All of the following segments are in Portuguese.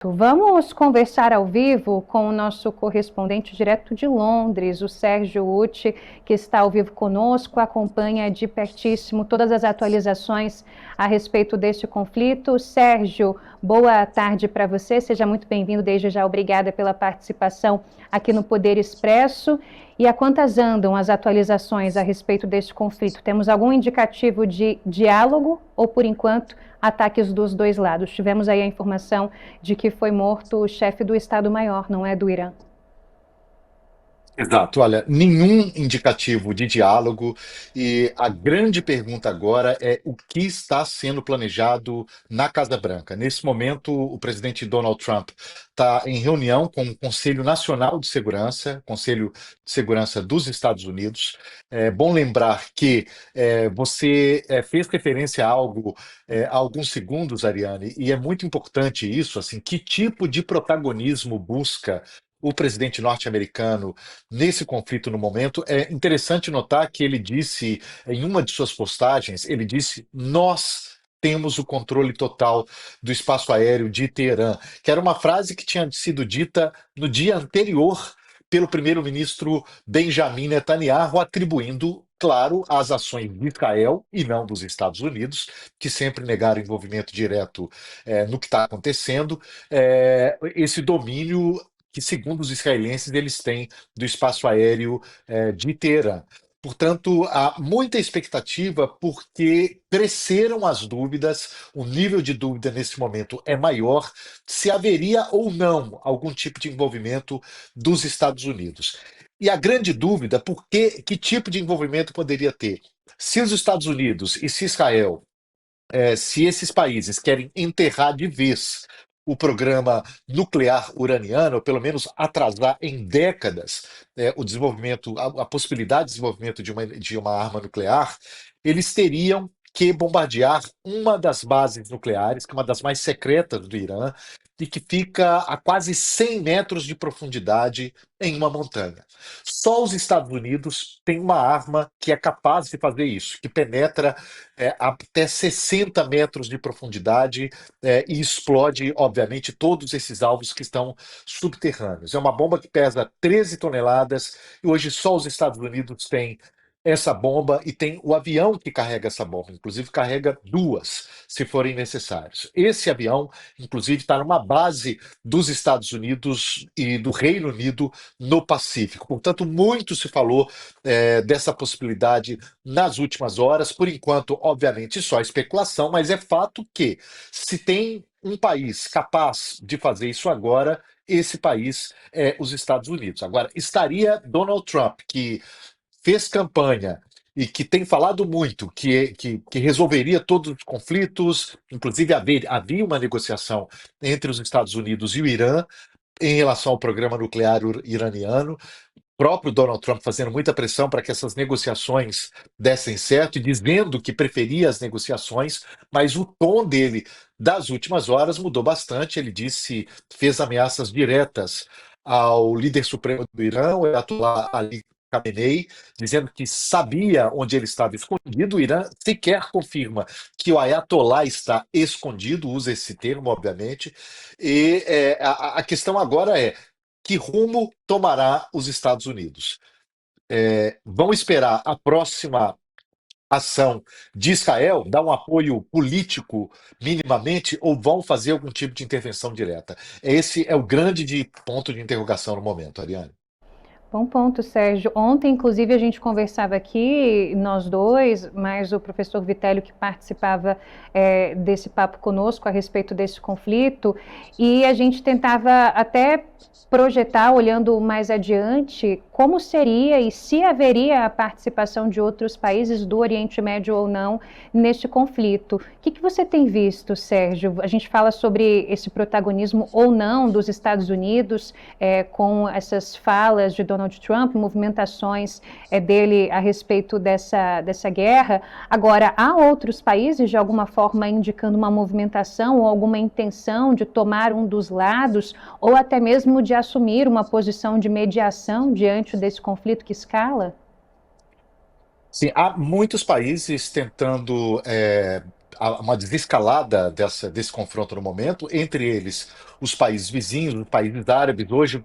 Vamos conversar ao vivo com o nosso correspondente direto de Londres, o Sérgio Ucci, que está ao vivo conosco, acompanha de pertíssimo todas as atualizações a respeito deste conflito. Sérgio, boa tarde para você, seja muito bem-vindo, desde já obrigada pela participação aqui no Poder Expresso. E a quantas andam as atualizações a respeito deste conflito? Temos algum indicativo de diálogo ou, por enquanto, ataques dos dois lados? Tivemos aí a informação de que foi morto o chefe do Estado-Maior, não é, do Irã. Exato, olha, nenhum indicativo de diálogo, e a grande pergunta agora é o que está sendo planejado na Casa Branca. Nesse momento, o presidente Donald Trump está em reunião com o Conselho Nacional de Segurança, Conselho de Segurança dos Estados Unidos. É bom lembrar que você fez referência a algo há alguns segundos, Ariane, e é muito importante isso, assim, que tipo de protagonismo busca o presidente norte-americano nesse conflito no momento. É interessante notar que ele disse, em uma de suas postagens, ele disse: nós temos o controle total do espaço aéreo de Teherã, que era uma frase que tinha sido dita no dia anterior pelo primeiro-ministro Benjamin Netanyahu, atribuindo, claro, às ações de Israel e não dos Estados Unidos, que sempre negaram envolvimento direto no que está acontecendo, esse domínio que, segundo os israelenses, eles têm do espaço aéreo de Teherã. Portanto, há muita expectativa porque cresceram as dúvidas, o nível de dúvida nesse momento é maior se haveria ou não algum tipo de envolvimento dos Estados Unidos. E a grande dúvida, que tipo de envolvimento poderia ter? Se os Estados Unidos e se Israel, se esses países querem enterrar de vez o programa nuclear uraniano, ou pelo menos atrasar em décadas o desenvolvimento, a possibilidade de desenvolvimento de uma arma nuclear, eles teriam que bombardear uma das bases nucleares, que é uma das mais secretas do Irã, e que fica a quase 100 metros de profundidade em uma montanha. Só os Estados Unidos têm uma arma que é capaz de fazer isso, que penetra até 60 metros de profundidade e explode, obviamente, todos esses alvos que estão subterrâneos. É uma bomba que pesa 13 toneladas e hoje só os Estados Unidos têm essa bomba e tem o avião que carrega essa bomba, inclusive carrega duas, se forem necessários. Esse avião, inclusive, está numa base dos Estados Unidos e do Reino Unido no Pacífico. Portanto, muito se falou dessa possibilidade nas últimas horas. Por enquanto, obviamente, só especulação, mas é fato que se tem um país capaz de fazer isso agora, esse país é os Estados Unidos. Agora, estaria Donald Trump, que fez campanha e que tem falado muito que resolveria todos os conflitos, inclusive havia uma negociação entre os Estados Unidos e o Irã em relação ao programa nuclear iraniano, próprio Donald Trump fazendo muita pressão para que essas negociações dessem certo e dizendo que preferia as negociações, mas o tom dele das últimas horas mudou bastante. Ele disse, fez ameaças diretas ao líder supremo do Irã, o Ayatollah Ali Khamenei, dizendo que sabia onde ele estava escondido. O Irã sequer confirma que o Ayatollah está escondido, usa esse termo, obviamente. E a questão agora é que rumo tomará os Estados Unidos? Vão esperar a próxima ação de Israel, dar um apoio político minimamente, ou vão fazer algum tipo de intervenção direta? Esse é o grande ponto de interrogação no momento, Ariane. Bom ponto, Sérgio. Ontem, inclusive, a gente conversava aqui, nós dois, mais o professor Vitélio, que participava desse papo conosco a respeito desse conflito, e a gente tentava até projetar, olhando mais adiante, como seria e se haveria a participação de outros países do Oriente Médio ou não neste conflito. O que você tem visto, Sérgio? A gente fala sobre esse protagonismo ou não dos Estados Unidos, com essas falas de Donald Trump, movimentações dele a respeito dessa guerra. Agora, há outros países, de alguma forma, indicando uma movimentação ou alguma intenção de tomar um dos lados, ou até mesmo de assumir uma posição de mediação diante desse conflito que escala? Sim, há muitos países tentando uma desescalada desse confronto no momento, entre eles os países vizinhos, os países árabes. Hoje,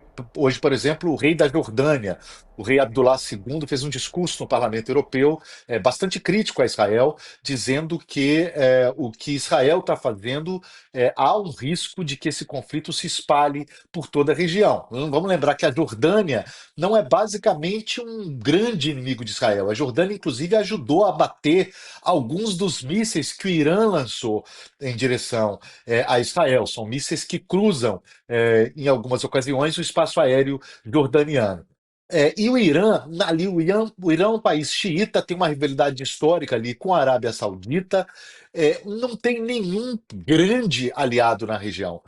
por exemplo, o rei da Jordânia, o rei Abdullah II, fez um discurso no Parlamento Europeu bastante crítico a Israel, dizendo que o que Israel está fazendo, há um risco de que esse conflito se espalhe por toda a região. Vamos lembrar que a Jordânia não é basicamente um grande inimigo de Israel. A Jordânia, inclusive, ajudou a abater alguns dos mísseis que o Irã lançou em direção a Israel. São mísseis que cruzam, em algumas ocasiões, o espaço aéreo jordaniano. E o Irã, ali, o Irã é um país xiita, tem uma rivalidade histórica ali com a Arábia Saudita, não tem nenhum grande aliado na região.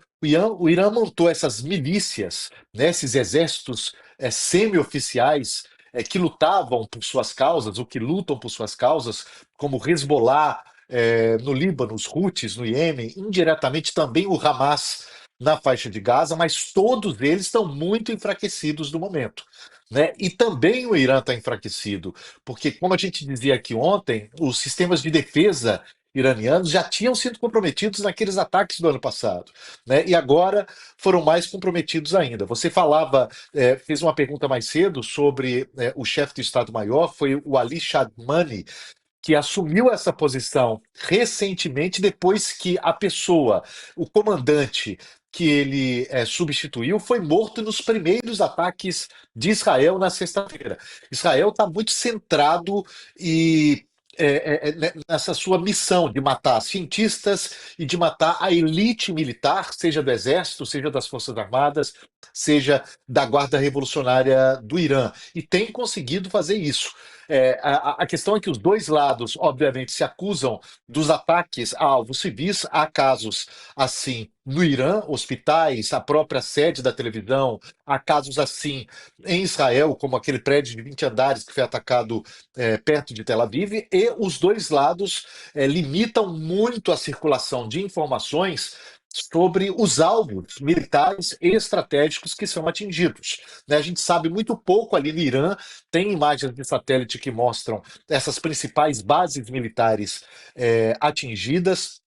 O Irã montou essas milícias, né, esses exércitos semi-oficiais que lutavam por suas causas, ou que lutam por suas causas, como o Hezbollah no Líbano, os Houthis no Iêmen, indiretamente também o Hamas na faixa de Gaza, mas todos eles estão muito enfraquecidos no momento. Né? E também o Irã está enfraquecido, porque, como a gente dizia aqui ontem, os sistemas de defesa iranianos já tinham sido comprometidos naqueles ataques do ano passado, né? E agora foram mais comprometidos ainda. Você fez uma pergunta mais cedo sobre o chefe do Estado-Maior, foi o Ali Shadmani, que assumiu essa posição recentemente, depois que a pessoa, o comandante que ele substituiu, foi morto nos primeiros ataques de Israel na sexta-feira. Israel está muito centrado e nessa sua missão de matar cientistas e de matar a elite militar, seja do exército, seja das Forças Armadas, seja da Guarda Revolucionária do Irã. E tem conseguido fazer isso. A questão é que os dois lados, obviamente, se acusam dos ataques a alvos civis. Há casos assim no Irã, hospitais, a própria sede da televisão. Há casos assim em Israel, como aquele prédio de 20 andares que foi atacado perto de Tel Aviv. E os dois lados limitam muito a circulação de informações sobre os alvos militares e estratégicos que são atingidos. Né? A gente sabe muito pouco ali no Irã, tem imagens de satélite que mostram essas principais bases militares atingidas.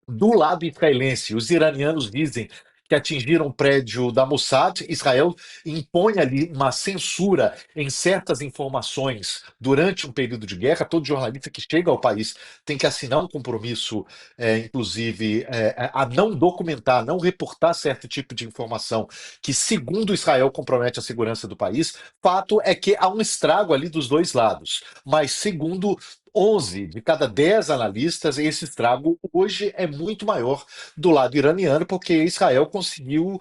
Do lado israelense, os iranianos dizem que atingiram um prédio da Mossad. Israel impõe ali uma censura em certas informações durante um período de guerra. Todo jornalista que chega ao país tem que assinar um compromisso, inclusive, a não documentar, não reportar certo tipo de informação que, segundo Israel, compromete a segurança do país. Fato é que há um estrago ali dos dois lados, mas segundo 11 de cada 10 analistas, esse estrago hoje é muito maior do lado iraniano, porque Israel conseguiu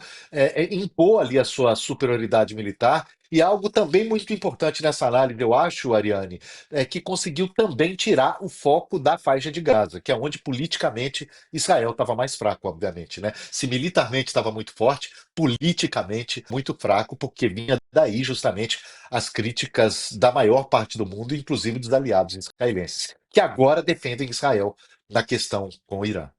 impor ali a sua superioridade militar. E algo também muito importante nessa análise, eu acho, Ariane, é que conseguiu também tirar o foco da faixa de Gaza, que é onde politicamente Israel estava mais fraco, obviamente, né? Se militarmente estava muito forte, politicamente muito fraco, porque vinha daí justamente as críticas da maior parte do mundo, inclusive dos aliados israelenses, que agora defendem Israel na questão com o Irã.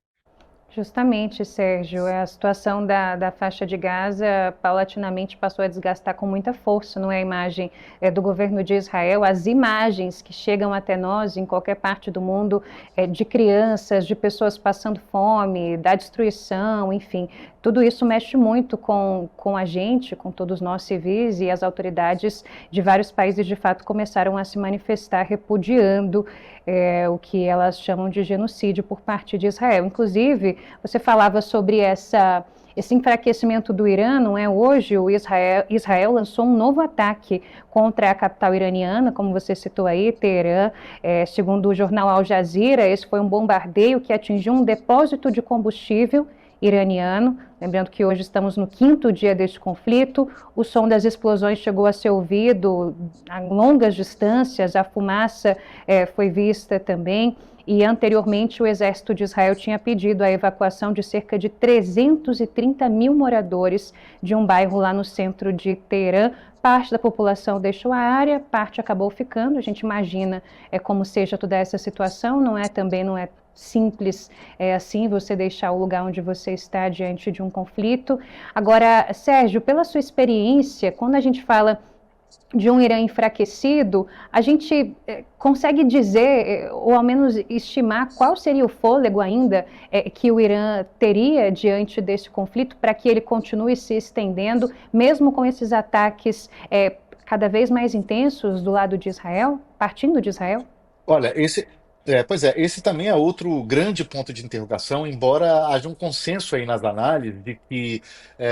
Justamente, Sérgio, a situação da faixa de Gaza paulatinamente passou a desgastar com muita força, não é a imagem do governo de Israel, as imagens que chegam até nós em qualquer parte do mundo de crianças, de pessoas passando fome, da destruição, enfim, tudo isso mexe muito com a gente, com todos nós civis, e as autoridades de vários países de fato começaram a se manifestar repudiando o que elas chamam de genocídio por parte de Israel. Inclusive, você falava sobre esse enfraquecimento do Irã, não é? Hoje, Israel lançou um novo ataque contra a capital iraniana, como você citou aí, Teherã. Segundo o jornal Al Jazeera, esse foi um bombardeio que atingiu um depósito de combustível iraniano. Lembrando que hoje estamos no 5º dia deste conflito, o som das explosões chegou a ser ouvido a longas distâncias, a fumaça foi vista também, e anteriormente o exército de Israel tinha pedido a evacuação de cerca de 330 mil moradores de um bairro lá no centro de Teherã. Parte da população deixou a área, parte acabou ficando. A gente imagina como seja toda essa situação, também não é simples assim você deixar o lugar onde você está diante de um conflito. Agora, Sérgio, pela sua experiência, quando a gente fala de um Irã enfraquecido, a gente consegue dizer, ou ao menos estimar, qual seria o fôlego ainda que o Irã teria diante desse conflito para que ele continue se estendendo, mesmo com esses ataques cada vez mais intensos do lado de Israel, partindo de Israel? Olha, pois é, esse também é outro grande ponto de interrogação, embora haja um consenso aí nas análises de que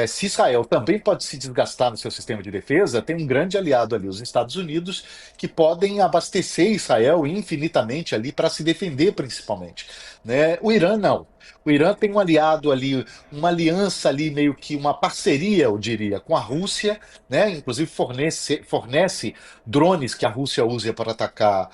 se Israel também pode se desgastar no seu sistema de defesa, tem um grande aliado ali, os Estados Unidos, que podem abastecer Israel infinitamente ali para se defender principalmente, né? O Irã não. O Irã tem um aliado ali, uma aliança ali, meio que uma parceria, eu diria, com a Rússia, né? Inclusive fornece drones que a Rússia usa para atacar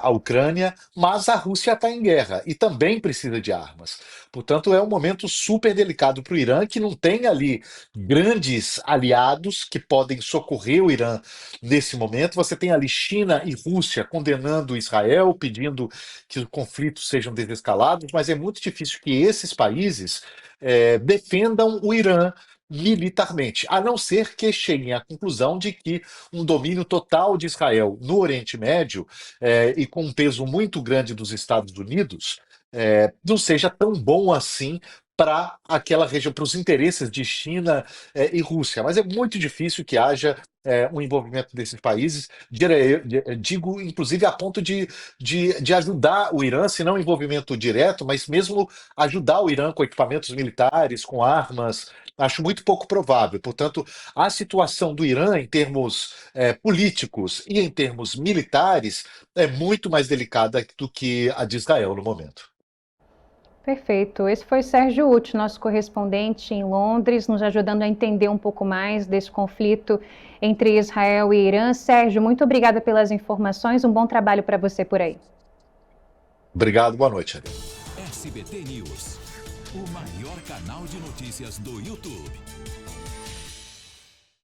a Ucrânia, mas a Rússia está em guerra e também precisa de armas. Portanto, é um momento super delicado para o Irã, que não tem ali grandes aliados que podem socorrer o Irã nesse momento. Você tem ali China e Rússia condenando Israel, pedindo que os conflitos sejam desescalados, mas é muito difícil que esses países defendam o Irã militarmente, a não ser que cheguem à conclusão de que um domínio total de Israel no Oriente Médio e com um peso muito grande dos Estados Unidos, não seja tão bom assim para aquela região, para os interesses de China e Rússia. Mas é muito difícil que haja um envolvimento desses países, digo, inclusive, a ponto de ajudar o Irã, se não envolvimento direto, mas mesmo ajudar o Irã com equipamentos militares, com armas. Acho muito pouco provável. Portanto, a situação do Irã, em termos políticos e em termos militares, é muito mais delicada do que a de Israel no momento. Perfeito. Esse foi Sérgio Uti, nosso correspondente em Londres, nos ajudando a entender um pouco mais desse conflito entre Israel e Irã. Sérgio, muito obrigada pelas informações. Um bom trabalho para você por aí. Obrigado, boa noite. SBT News, o maior canal de notícias do YouTube.